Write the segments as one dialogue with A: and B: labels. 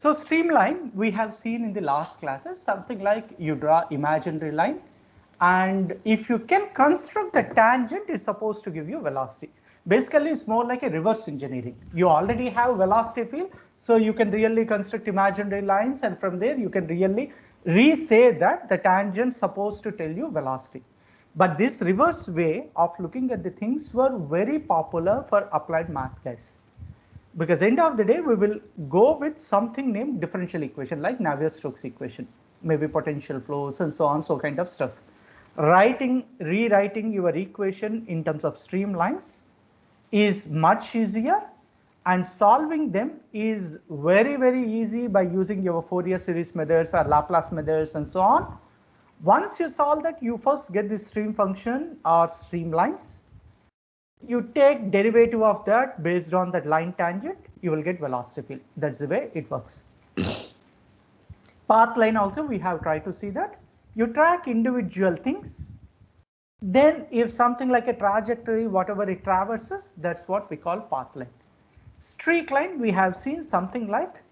A: So streamline we have seen in the last classes, something like you draw imaginary line, and if you can construct the tangent, it's supposed to give you velocity. Basically it's more like a reverse engineering. You already have velocity field, so you can really construct imaginary lines, and from there you can really re-say that the tangent supposed to tell you velocity. But this reverse way of looking at the things were very popular for applied math guys. Because end of the day, we will go with something named differential equation like Navier-Stokes equation, maybe potential flows and so on, so kind of stuff. Rewriting your equation in terms of streamlines is much easier, and solving them is very, very easy by using your Fourier series methods or Laplace methods and so on. Once you solve that, you first get the stream function or streamlines. You take derivative of that based on that line tangent, you will get velocity field. That's the way it works. Path line also we have tried to see that. You track individual things. Then if something like a trajectory, whatever it traverses, that's what we call path line. Streak line we have seen something like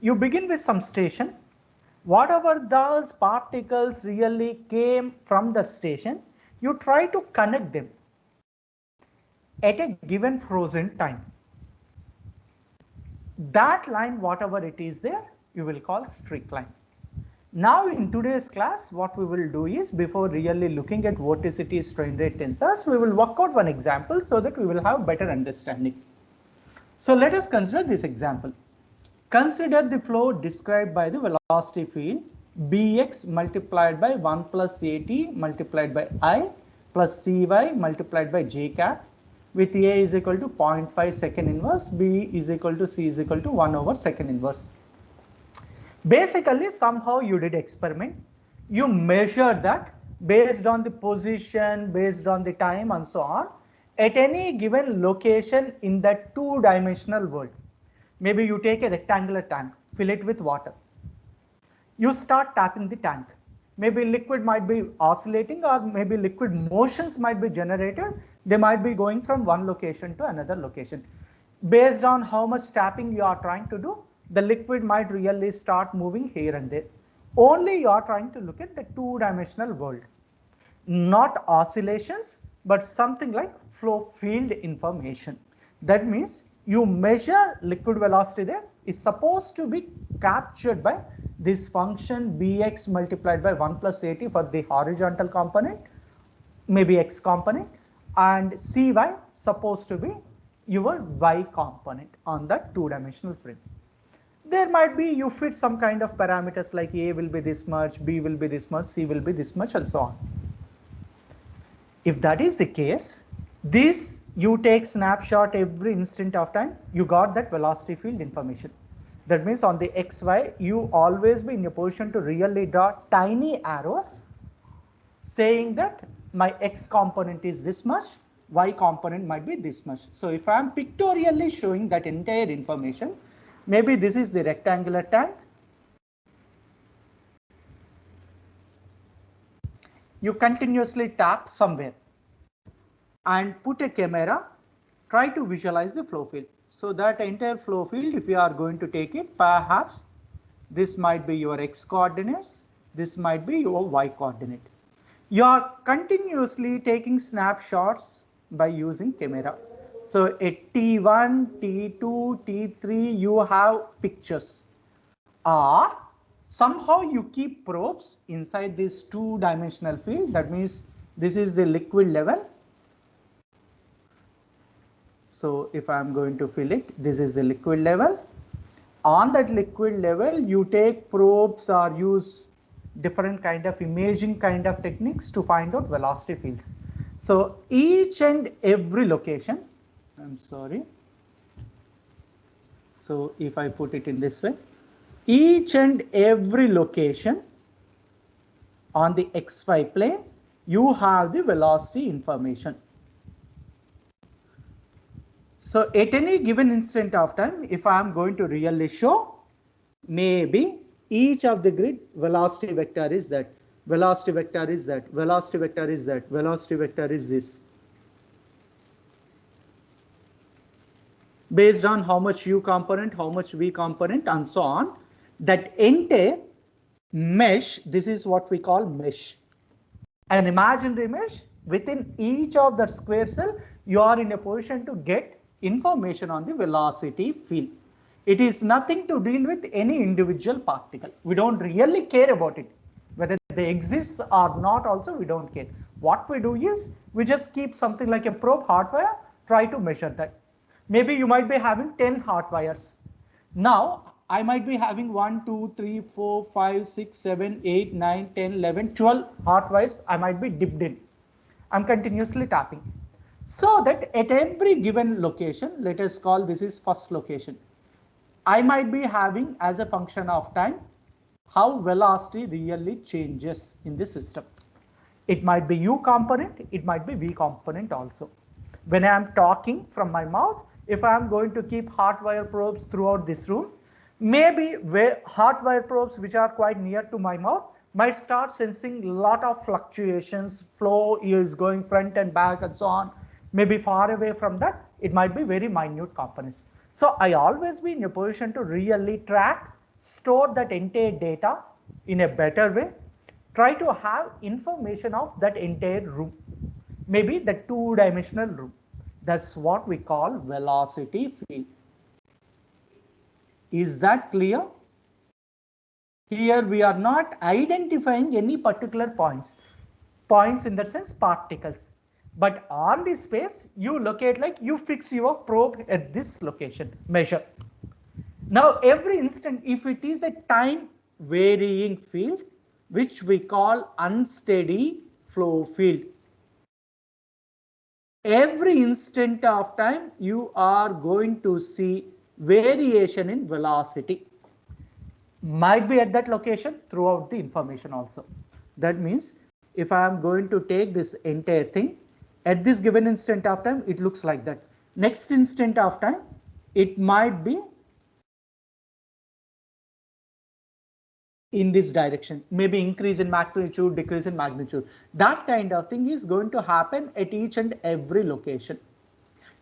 A: you begin with some station. Whatever those particles really came from the station, you try to connect them at a given frozen time. That line, whatever it is there, you will call streak line. Now in today's class, what we will do is, before really looking at vorticity strain rate tensors, we will work out one example so that we will have better understanding. So let us consider this example. Consider the flow described by the velocity field Bx multiplied by 1 plus At multiplied by I plus Cy multiplied by j cap, with A is equal to 0.5 second inverse, B is equal to C is equal to 1 over second inverse. Basically, somehow you did experiment, you measure that based on the position, based on the time and so on, at any given location in that two-dimensional world. Maybe you take a rectangular tank, fill it with water. You start tapping the tank. Maybe liquid might be oscillating, or maybe liquid motions might be generated. They might be going from one location to another location. Based on how much tapping you are trying to do, the liquid might really start moving here and there. Only you are trying to look at the two-dimensional world. Not oscillations, but something like flow field information. That means you measure liquid velocity there is supposed to be captured by this function Bx multiplied by 1 plus At for the horizontal component, maybe x component, and Cy supposed to be your y component on that two-dimensional frame. There might be, you fit some kind of parameters like A will be this much, B will be this much, C will be this much, and so on. If that is the case, this you take snapshot every instant of time, you got that velocity field information. That means on the xy, you always be in a position to really draw tiny arrows saying that my x component is this much, y component might be this much. So if I am pictorially showing that entire information, maybe this is the rectangular tank. You continuously tap somewhere and put a camera, try to visualize the flow field. So that entire flow field, if you are going to take it, perhaps this might be your x coordinates, this might be your y coordinate. You are continuously taking snapshots by using camera. So at T1, T2, T3, you have pictures. Or somehow you keep probes inside this two-dimensional field. That means this is the liquid level. So if I am going to fill it, this is the liquid level. On that liquid level, you take probes or use different kind of imaging kind of techniques to find out velocity fields. So each and every location, I'm sorry. So if I put it in this way, each and every location on the xy plane, you have the velocity information. So at any given instant of time, if I am going to really show, maybe each of the grid velocity vector is that, velocity vector is that, velocity vector is that, velocity vector is this. Based on how much u component, how much v component, and so on, That entire mesh, this is what we call mesh. An imaginary mesh, within each of the square cell, you are in a position to get information on the velocity field. It is nothing to deal with any individual particle. We don't really care about it. Whether they exist or not also, we don't care. What we do is, we just keep something like a probe hardware, try to measure that. Maybe you might be having 10 hard wires. Now, I might be having 1, 2, 3, 4, 5, 6, 7, 8, 9, 10, 11, 12 hard wires I might be dipped in. I'm continuously tapping. So that at every given location, let us call this is first location, I might be having as a function of time how velocity really changes in the system. It might be U component, it might be V component also. When I am talking from my mouth, if I am going to keep hot wire probes throughout this room, maybe hot wire probes which are quite near to my mouth might start sensing a lot of fluctuations, flow is going front and back and so on. Maybe far away from that, it might be very minute components. So I always be in a position to really track, store that entire data in a better way, try to have information of that entire room, maybe the two-dimensional room. That's what we call velocity field. Is that clear? Here we are not identifying any particular points in the sense particles, but on this space you locate, like you fix your probe at this location, measure. Now every instant, if it is a time varying field, which we call unsteady flow field, every instant of time you are going to see variation in velocity, might be at that location throughout the information also. That means if I am going to take this entire thing, at this given instant of time it looks like that. Next instant of time it might be in this direction, maybe increase in magnitude, decrease in magnitude. That kind of thing is going to happen at each and every location.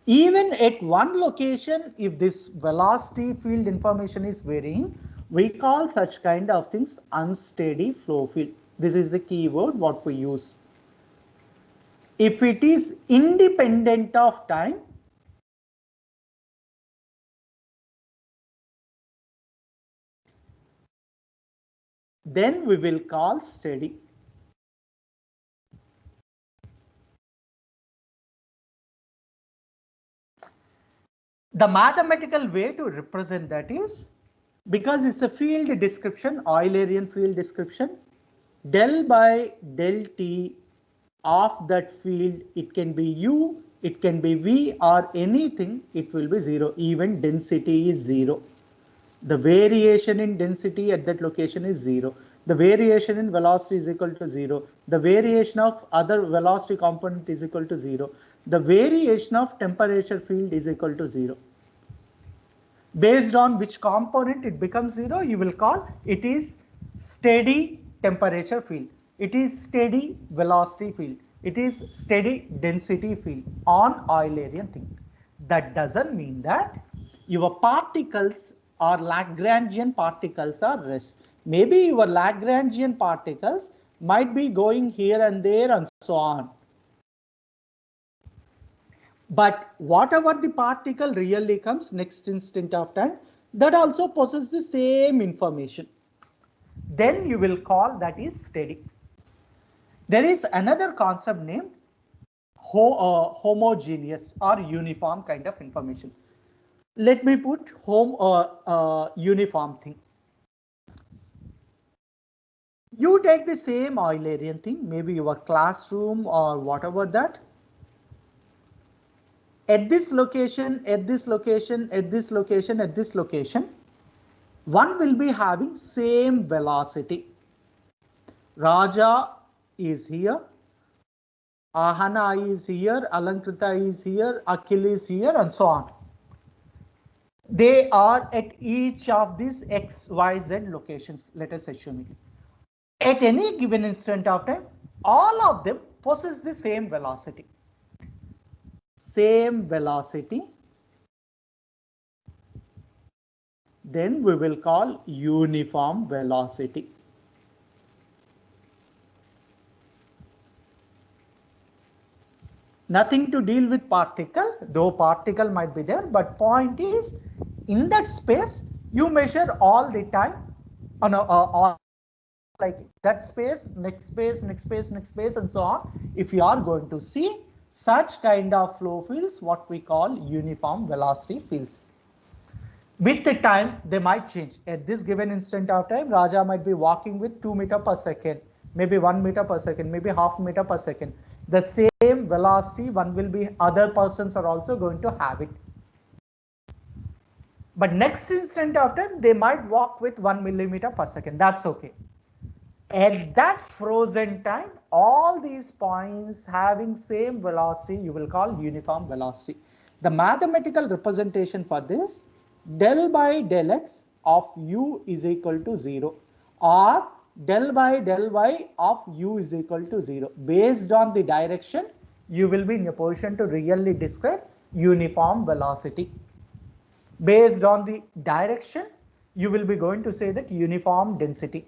A: Even at one location, if this velocity field information is varying, we call such kind of things unsteady flow field. This is the keyword what we use. If it is independent of time, then we will call steady. The mathematical way to represent that is, because it's a field description, Eulerian field description, del by del t of that field, it can be U, it can be V or anything, it will be 0. Even density is 0. The variation in density at that location is 0. The variation in velocity is equal to 0. The variation of other velocity component is equal to 0. The variation of temperature field is equal to 0. Based on which component it becomes 0, you will call it is steady temperature field. It is steady velocity field. It is steady density field on Eulerian thing. That doesn't mean that your particles or Lagrangian particles are rest. Maybe your Lagrangian particles might be going here and there and so on. But whatever the particle really comes next instant of time, that also possesses the same information. Then you will call that is steady. There is another concept named homogeneous or uniform kind of information. Let me put uniform thing. You take the same Eulerian thing, maybe your classroom or whatever that. At this location, at this location, at this location, at this location, one will be having same velocity. Raja is here, Ahana is here, Alankrita is here, Akhil is here, and so on. They are at each of these X, Y, Z locations, let us assume it. At any given instant of time, all of them possess the same velocity. Same velocity. then we will call uniform velocity. Nothing to deal with particle, though particle might be there, but point is in that space you measure all the time on all like that space, next space, next space, next space, and so on. If you are going to see such kind of flow fields, what we call uniform velocity fields. With the time, they might change. At this given instant of time, Raja might be walking with 2 meter per second, maybe 1 meter per second, maybe half meter per second. The same velocity, one will be, other persons are also going to have it. But next instant of time, they might walk with 1 millimeter per second. That's okay. At that frozen time, all these points having same velocity, you will call uniform velocity. The mathematical representation for this, del by del x of u is equal to 0 or del by del y of u is equal to 0. Based on the direction, you will be in a position to really describe uniform velocity. Based on the direction, you will be going to say that uniform density.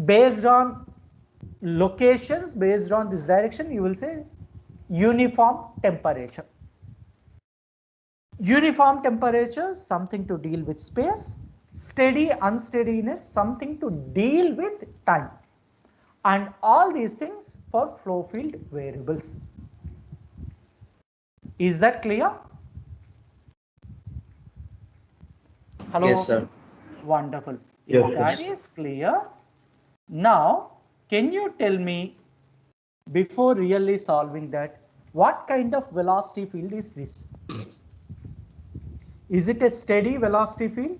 A: Based on locations, based on this direction, you will say uniform temperature. Uniform temperature, something to deal with space. Steady, unsteadiness, something to deal with time. And all these things for flow field variables. Is that clear? Hello?
B: Yes, sir.
A: Wonderful.
C: Yes,
A: If that is clear, now can you tell me, before really solving that, what kind of velocity field is this? Is it a steady velocity field?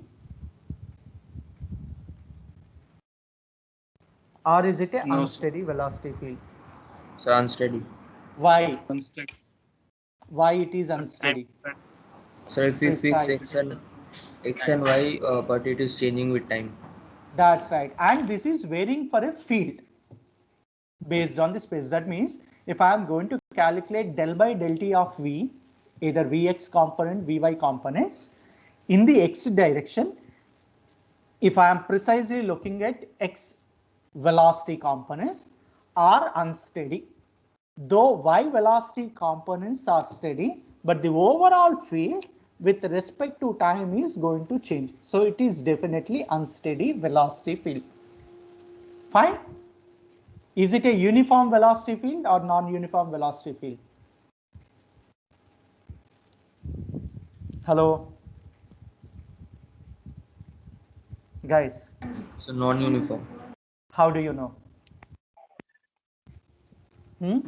A: Or is it an unsteady velocity field?
B: So unsteady.
A: Why? Why it is unsteady?
B: So if we fix
A: Precisely.
B: x and y, but it is changing with time.
A: That's right. And this is varying for a field based on the space. That means if I am going to calculate del by del t of v, either vx component, vy components, in the x direction, if I am precisely looking at x velocity components are unsteady, though y velocity components are steady, but the overall field with respect to time is going to change. So it is definitely unsteady velocity field. Fine. Is it a uniform velocity field or non-uniform velocity field? Hello? Guys.
B: So non-uniform.
A: How do you know?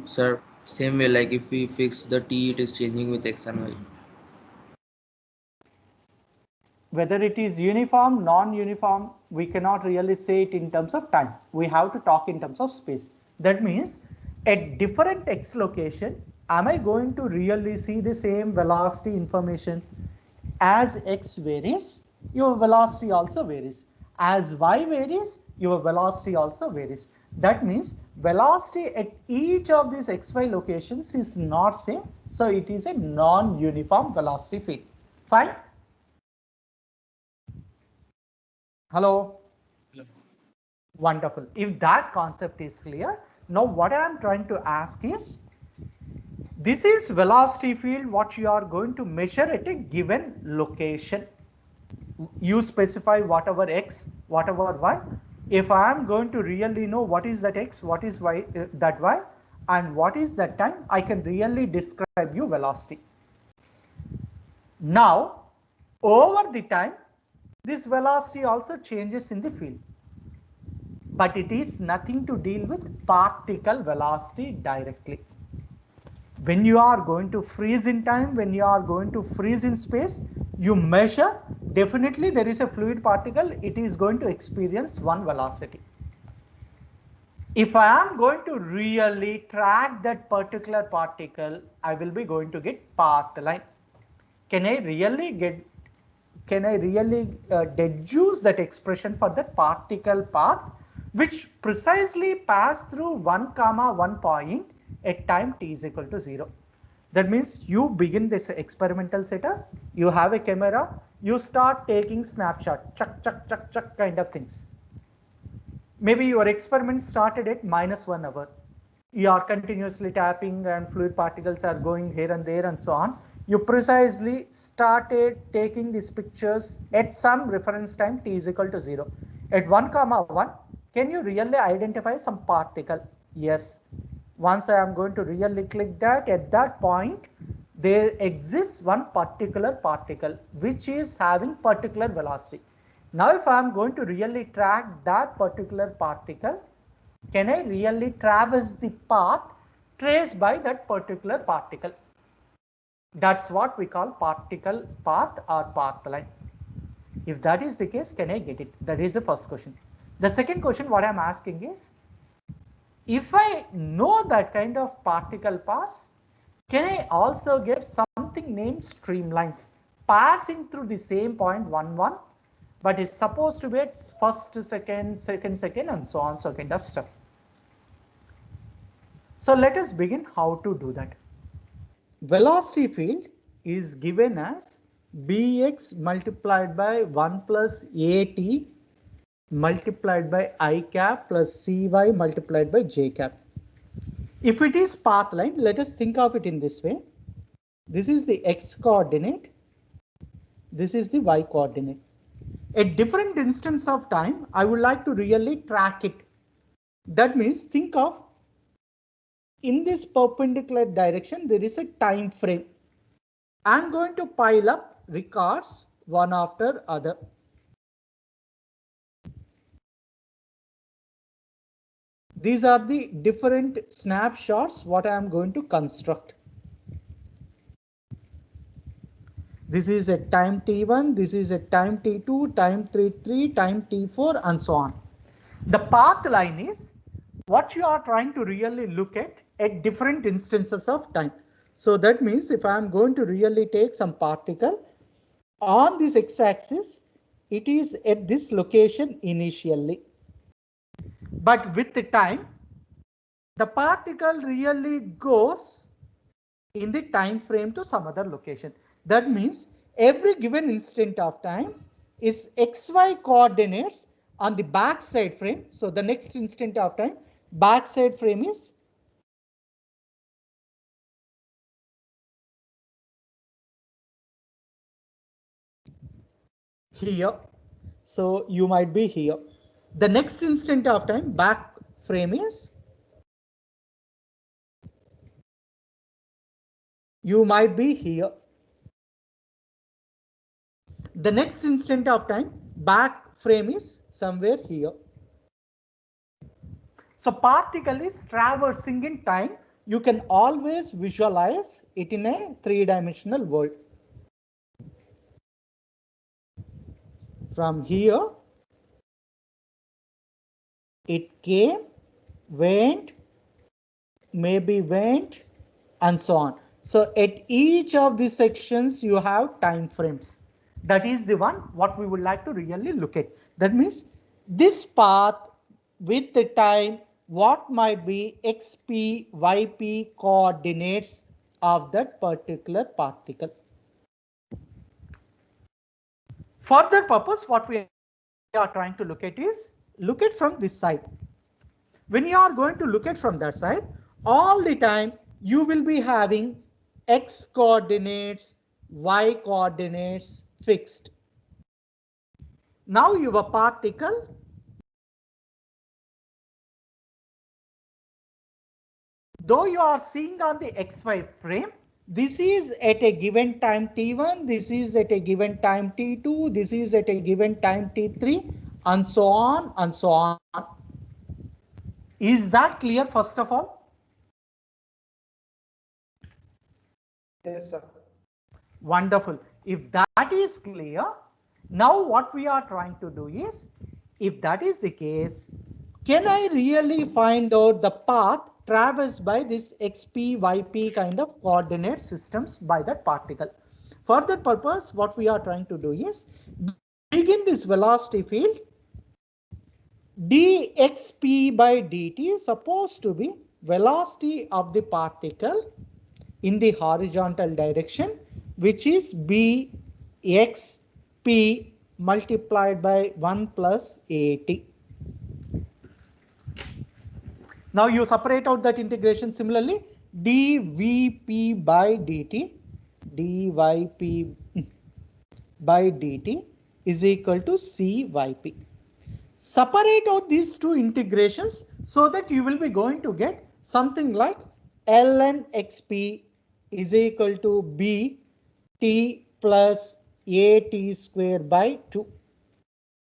B: Sir, same way, like if we fix the t, it is changing with x and y.
A: Whether it is uniform, non-uniform, we cannot really say it in terms of time. We have to talk in terms of space. That means at different x location, am I going to really see the same velocity information? As x varies, your velocity also varies. As y varies, your velocity also varies. That means velocity at each of these xy locations is not same. So it is a non-uniform velocity field. Fine. Hello? Wonderful. If that concept is clear, now what I am trying to ask is, this is velocity field what you are going to measure at a given location. You specify whatever x, whatever y. If I am going to really know what is that x, what is y, that y, and what is that time, I can really describe you velocity. Now, over the time, this velocity also changes in the field, but it is nothing to deal with particle velocity directly. When you are going to freeze in time, when you are going to freeze in space, you measure, definitely there is a fluid particle, it is going to experience one velocity. If I am going to really track that particular particle, I will be going to get path line. Can I really deduce that expression for that particle path, which precisely pass through 1, 1 point at time t is equal to 0. That means you begin this experimental setup, you have a camera, You start taking snapshot, chuck, chuck, chuck, chuck kind of things. Maybe your experiment started at -1 hour. You are continuously tapping and fluid particles are going here and there and so on. You precisely started taking these pictures at some reference time t is equal to 0. At 1, 1, can you really identify some particle? Yes. Once I am going to really click that, at that point, there exists one particular particle which is having particular velocity. Now, if I am going to really track that particular particle, can I really traverse the path traced by that particular particle? That's what we call particle path or path line. If that is the case, can I get it? That is the first question. The second question what I am asking is, if I know that kind of particle paths, can I also get something named streamlines passing through the same point 1, 1, but it's supposed to be at first, second, second, and so on, so kind of stuff. So let us begin how to do that. Velocity field is given as Bx multiplied by 1 plus At multiplied by I cap plus Cy multiplied by J cap. If it is path line, let us think of it in this way. This is the x coordinate. This is the y coordinate. At different instance of time, I would like to really track it. That means think of in this perpendicular direction, there is a time frame. I'm going to pile up records one after other. These are the different snapshots what I am going to construct. This is a time t1, this is a time t2, time t3, time t4, and so on. The path line is what you are trying to really look at different instances of time. So that means if I am going to really take some particle on this x-axis, it is at this location initially. But with the time, the particle really goes in the time frame to some other location. That means every given instant of time is xy coordinates on the backside frame. So the next instant of time, backside frame is here. So you might be here. The next instant of time, back frame is you might be here. The next instant of time, back frame is somewhere here. So particle is traversing in time. You can always visualize it in a three-dimensional world. From here, it came, went, maybe went, and so on. So at each of these sections, you have time frames. That is the one what we would like to really look at. That means this path with the time, what might be xp, yp coordinates of that particular particle. For that purpose, what we are trying to look at is look at from this side. When you are going to look at from that side, all the time you will be having x coordinates, y coordinates fixed. Now your particle though you are seeing on the xy frame, this is at a given time t1, this is at a given time t2, this is at a given time t3, and so on and so on. Is that clear first of all?
C: Yes, sir.
A: Wonderful. If that is clear, now what we are trying to do is, if that is the case, can I really find out the path traversed by this xp, yp kind of coordinate systems by that particle? For that purpose, what we are trying to do is begin this velocity field. dxp by dt is supposed to be velocity of the particle in the horizontal direction, which is bx xp multiplied by 1 plus at. Now you separate out that integration. Similarly, dvp by dt, dyp by dt is equal to cyp. Separate out these two integrations so that you will be going to get something like ln xp is equal to b t plus at square by 2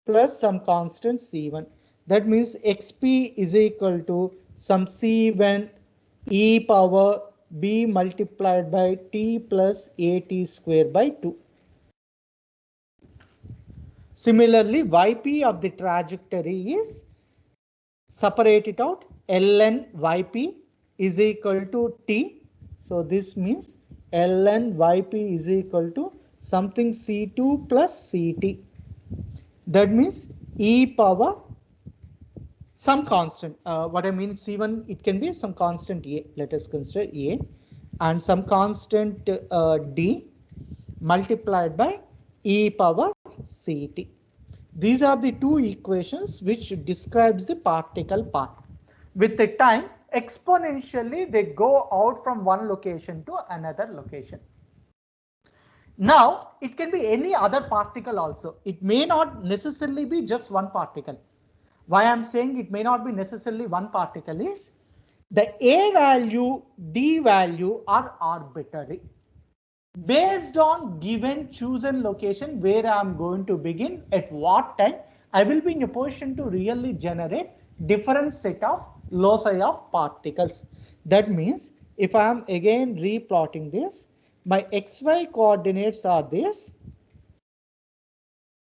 A: plus some constant c1. That means xp is equal to some c1 e power b multiplied by t plus at square by 2. Similarly, yp of the trajectory is, separate it out, ln yp is equal to t. So this means ln yp is equal to something c2 plus ct. That means e power some constant. What I mean c1, it can be some constant a. Let us consider a and some constant d multiplied by e power ct. These are the two equations which describes the particle path. With the time, exponentially they go out from one location to another location. Now, it can be any other particle also. It may not necessarily be just one particle. Why I'm saying it may not be necessarily one particle is the a value, d value are arbitrary. Based on given chosen location where I'm going to begin at what time, I will be in a position to really generate different set of loci of particles. That means if I am again replotting this, my xy coordinates are this,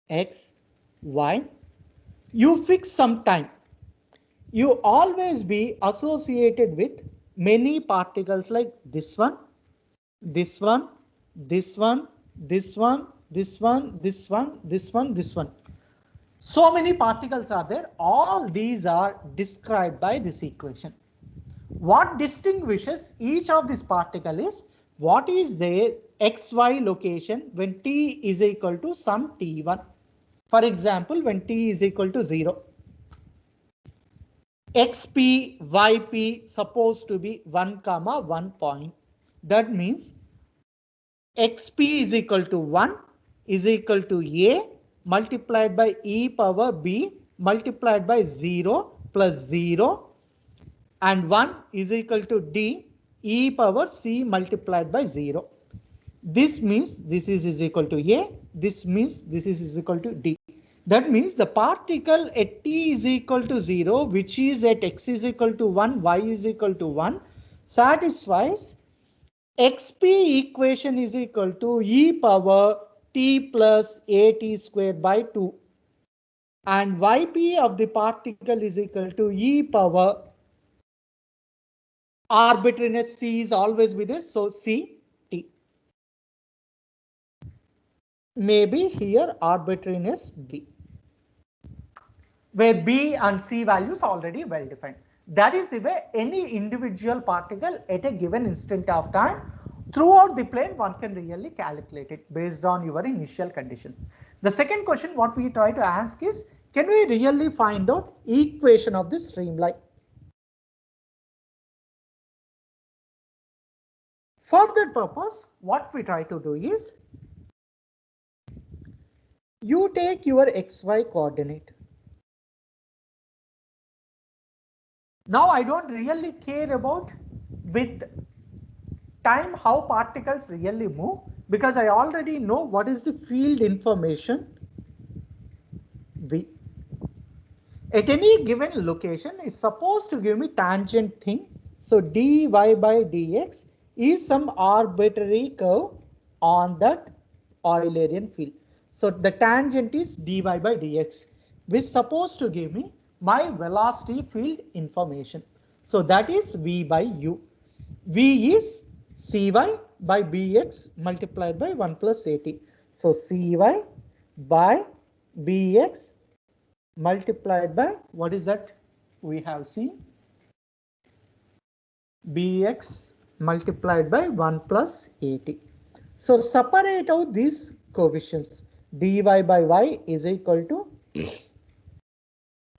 A: x, y. You fix some time. You always be associated with many particles like this one, this one, this one, this one, this one, this one, this one, this one. So many particles are there. All these are described by this equation. What distinguishes each of this particle is what is their xy location when t is equal to some t1. For example, when t is equal to 0. xp, yp supposed to be 1, 1 point. That means xp is equal to 1 is equal to a multiplied by e power b multiplied by 0 plus 0 and 1 is equal to d e power c multiplied by 0. This means this is equal to a. This means this is equal to d. That means the particle at t is equal to 0, which is at x is equal to 1, y is equal to 1, satisfies xp equation is equal to e power t plus at square by 2. And yp of the particle is equal to e power arbitrariness c is always with it. So c t. Maybe here arbitrariness b, where b and c values already well defined. That is the way any individual particle at a given instant of time throughout the plane one can really calculate it based on your initial conditions. The second question what we try to ask is, can we really find out equation of the streamline? For that purpose, what we try to do is, you take your xy coordinate. Now I don't really care about with time how particles really move, because I already know what is the field information V. At any given location is supposed to give me tangent thing. So dy by dx is some arbitrary curve on that Eulerian field. So the tangent is dy by dx, which is supposed to give me my velocity field information. So that is v by u. V is cy by bx multiplied by 1 plus at. So cy by bx multiplied by, what is that we have seen, bx multiplied by 1 plus at. So separate out these coefficients. dy by y is equal to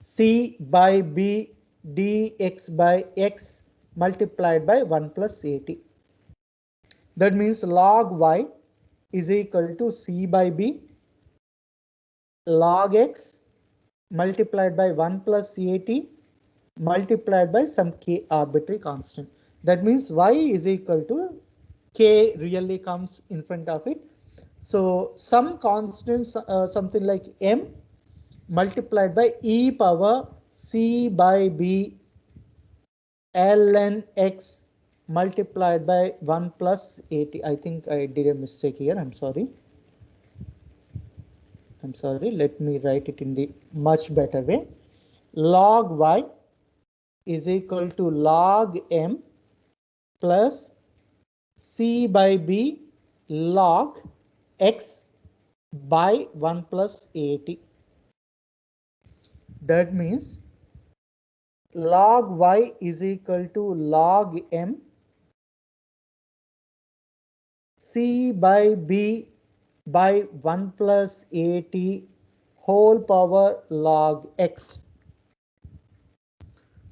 A: c by b dx by x multiplied by 1 plus at. That means log y is equal to c by b log x multiplied by 1 plus at multiplied by some k arbitrary constant. That means y is equal to k really comes in front of it. So some constants, something like m multiplied by e power c by b ln x multiplied by 1 plus at. I think I did a mistake here. I'm sorry. Let me write it in the much better way. Log y is equal to log m plus c by b log x by 1 plus at. That means log y is equal to log m c by b by 1 plus at whole power log x.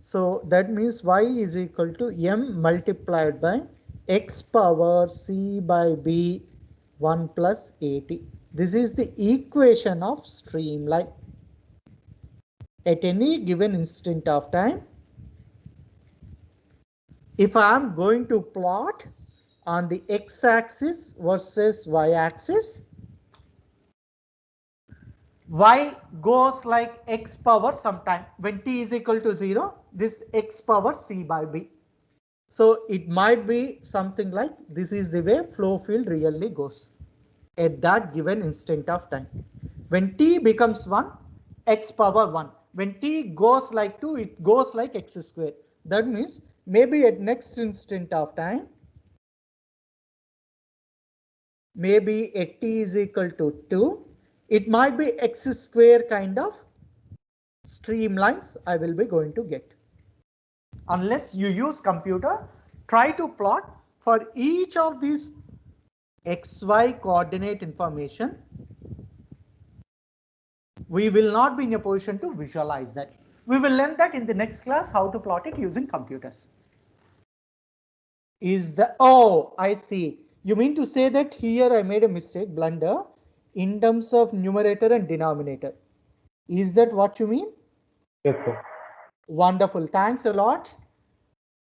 A: So that means y is equal to m multiplied by x power c by b 1 plus at. This is the equation of streamline. At any given instant of time, if I am going to plot on the x-axis versus y-axis, y goes like x power sometime. When t is equal to 0, this x power c by b. So it might be something like this is the way flow field really goes at that given instant of time. When t becomes 1, x power 1. When t goes like 2, it goes like x square. That means maybe at next instant of time, maybe at t is equal to 2, it might be x square kind of streamlines I will be going to get. Unless you use computer, try to plot for each of these xy coordinate information. We will not be in a position to visualize that. We will learn that in the next class how to plot it using computers. Oh, I see. You mean to say that here I made a mistake, blunder, in terms of numerator and denominator. Is that what you mean?
C: Yes, sir.
A: Wonderful. Thanks a lot.